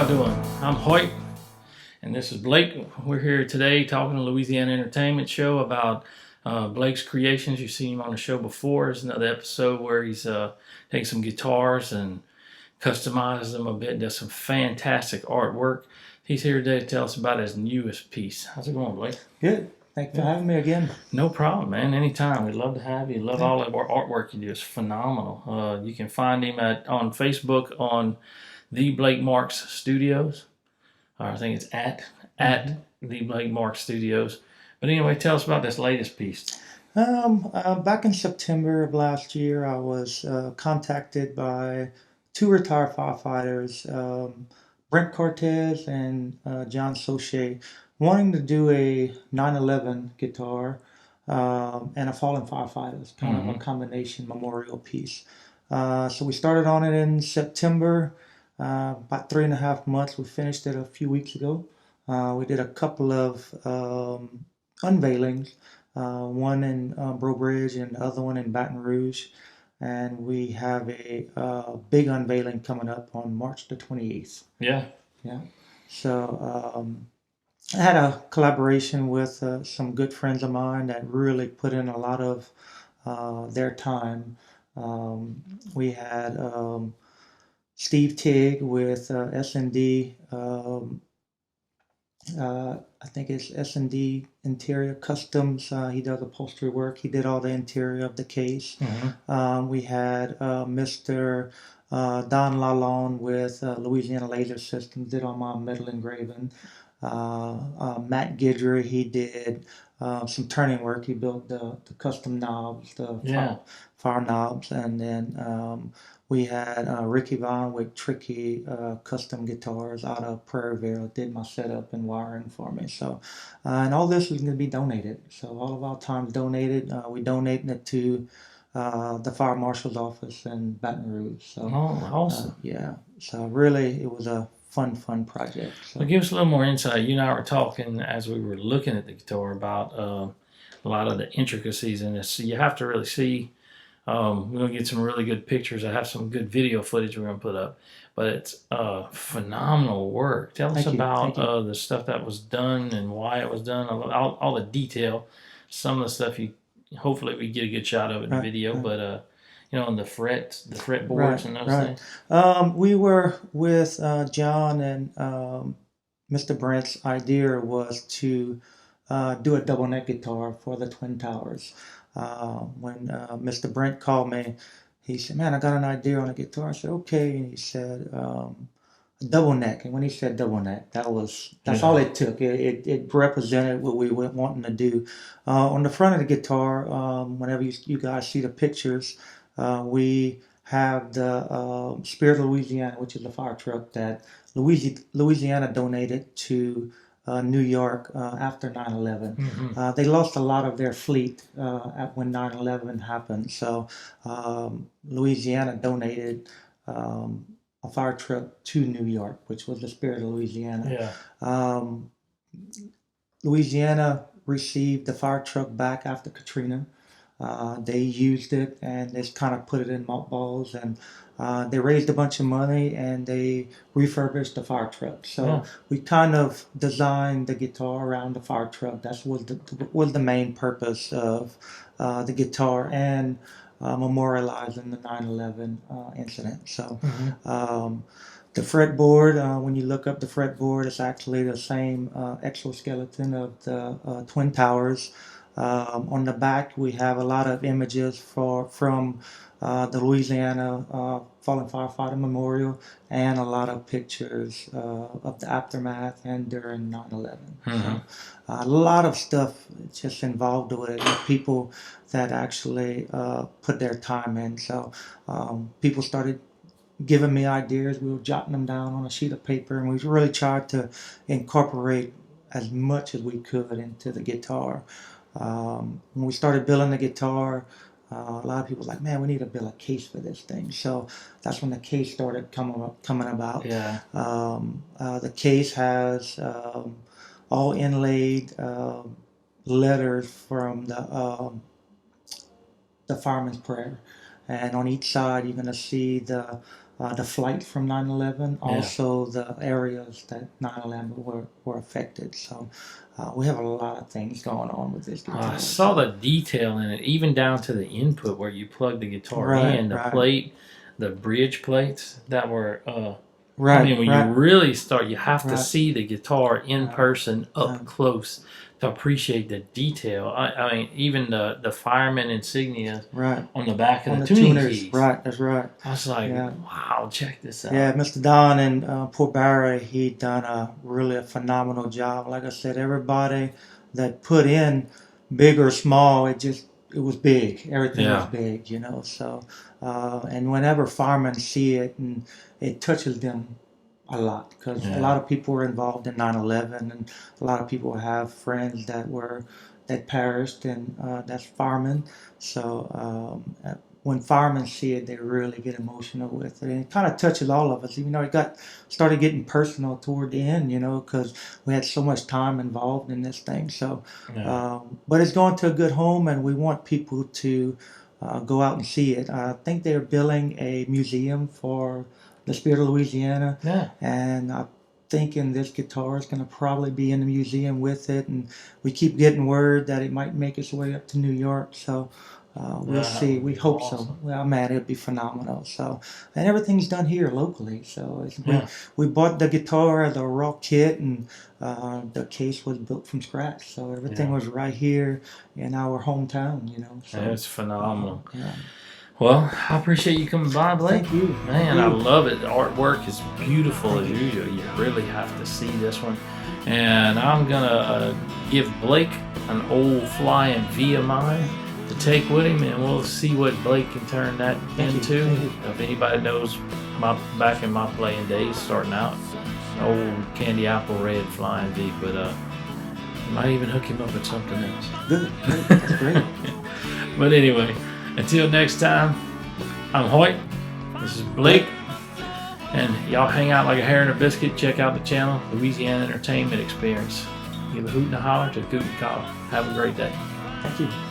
y'all doing? I'm Hoyt, and this is Blake. We're here today talking to Louisiana Entertainment Show about Blake's creations. You've seen him on the show before. There's another episode where he's taking some guitars and customizes them a bit, does some fantastic artwork. He's here today to tell us about his newest piece. How's it going, Blake? Good. Thanks for having me again. No problem, man. Anytime. We'd love to have you. Love all the artwork you do. It's phenomenal. You can find him on Facebook on The Blake Marks Studios. I think it's at The Blake Marks Studios. But anyway, tell us about this latest piece. Back in September of last year, I was contacted by two retired firefighters, Brent Cortez and John Soche, wanting to do a 9/11 guitar and a fallen firefighters, kind of a combination memorial piece. So we started on it in September, about 3.5 months. We finished it a few weeks ago. We did a couple of unveilings, one in Breaux Bridge and the other one in Baton Rouge. And we have a big unveiling coming up on March the 28th. Yeah. So I had a collaboration with some good friends of mine that really put in a lot of their time. We had Steve Tigg with S&D. I think it's S&D Interior Customs. He does upholstery work. He did all the interior of the case. We had Mr. Don Lalonde with Louisiana Laser Systems, did all my metal engraving. Matt Guidry, he did some turning work. He built the custom knobs, the fire knobs. And then we had Ricky Vaughn with Tricky Custom Guitars out of Prairieville, did my setup and wiring for me. So, and all this is going to be donated. So all of our time's donated. We donating it to the Fire Marshal's office in Baton Rouge. So, awesome. So really, it was a fun project. So. Well, give us a little more insight. You and I were talking as we were looking at the guitar about a lot of the intricacies in this. So you have to really see. We're going to get some really good pictures. I have some good video footage we're going to put up. But it's phenomenal work. Tell us about the stuff that was done and why it was done, all the detail. Some of the stuff hopefully we get a good shot of it in the video, but on the fretboards and those things. We were with John, and Mr. Brent's idea was to do a double neck guitar for the Twin Towers. When Mr. Brent called me, he said, "Man, I got an idea on a guitar." I said, "Okay." And he said, double neck. And when he said double neck, that's all it took. It represented what we were wanting to do. On the front of the guitar, whenever you guys see the pictures, we have the Spirit of Louisiana, which is a fire truck that Louisiana donated to New York after 9/11. They lost a lot of their fleet when 9/11 happened. So Louisiana donated a fire truck to New York, which was the Spirit of Louisiana. Louisiana received the fire truck back after Katrina. They used it and they kind of put it in mothballs, and they raised a bunch of money and they refurbished the fire truck. So we kind of designed the guitar around the fire truck. That was the main purpose of the guitar, and memorializing the 9/11 incident. So the fretboard, when you look up the fretboard, it's actually the same exoskeleton of the Twin Towers. On the back, we have a lot of images from the Louisiana Fallen Firefighter Memorial, and a lot of pictures of the aftermath and during 9/11. So, a lot of stuff just involved with it. People that actually put their time in. So people started giving me ideas. We were jotting them down on a sheet of paper, and we really tried to incorporate as much as we could into the guitar. When we started building the guitar, a lot of people were like, "Man, we need to build a case for this thing." So that's when the case started coming about. The case has all inlaid letters from the fireman's prayer, and on each side you're going to see the the flight from 9/11, Yeah. also the areas that 9/11 were affected. So we have a lot of things going on with this guitar. I saw the detail in it, even down to the input where you plug the guitar Right, in, the right, plate, the bridge plates that were. I right, mean, when you right, really start, you have to right, see the guitar in right, person, up right, close, to appreciate the detail. I mean, even the fireman insignia right. on the back of On the the tuning tuners, keys. right, that's right. I was like, Yeah. wow, check this Yeah, out. Mr. Don and poor Barry, he done a really a phenomenal job. Like I said, everybody that put in, big or small, it was big. Everything was Yeah, big, you know. So, and whenever firemen see it, and it touches them a lot because a yeah, lot of people were involved in 9/11, and a lot of people have friends that perished, and that's firemen. So when firemen see it, they really get emotional with it, and it kind of touches all of us. Even though it got started getting personal toward the end, you know, because we had so much time involved in this thing. So, yeah, but it's going to a good home, and we want people to go out and see it. I think they're building a museum for the spirit of Louisiana, yeah. and I'm thinking this guitar is going to probably be in the museum with it, and we keep getting word that it might make its way up to New York. So we'll That see. would We be hope so. awesome. Well, man, it'd be phenomenal. So, and everything's done here locally. So Yeah, we bought the guitar, the raw kit, and the case was built from scratch. So everything yeah. was right here in our hometown. You know. So It's phenomenal. yeah. Well, I appreciate you coming by, Blake. Thank you. Thank Man, I you. love it. The artwork is beautiful Thank as you. usual. You really have to see this one. And I'm going to give Blake an old flying VMI to take with him, and we'll see what Blake can turn that Thank you. into. Thank you. If anybody knows back in my playing days, starting out, old candy apple red flying V, but might even hook him up with something else. Good. Good. That's great. But anyway, until next time, I'm Hoyt. This is Blake. And y'all hang out like a hare and a biscuit. Check out the channel, Louisiana Entertainment Experience. Give a hoot and a holler to Coot and Call. Have a great day. Thank you.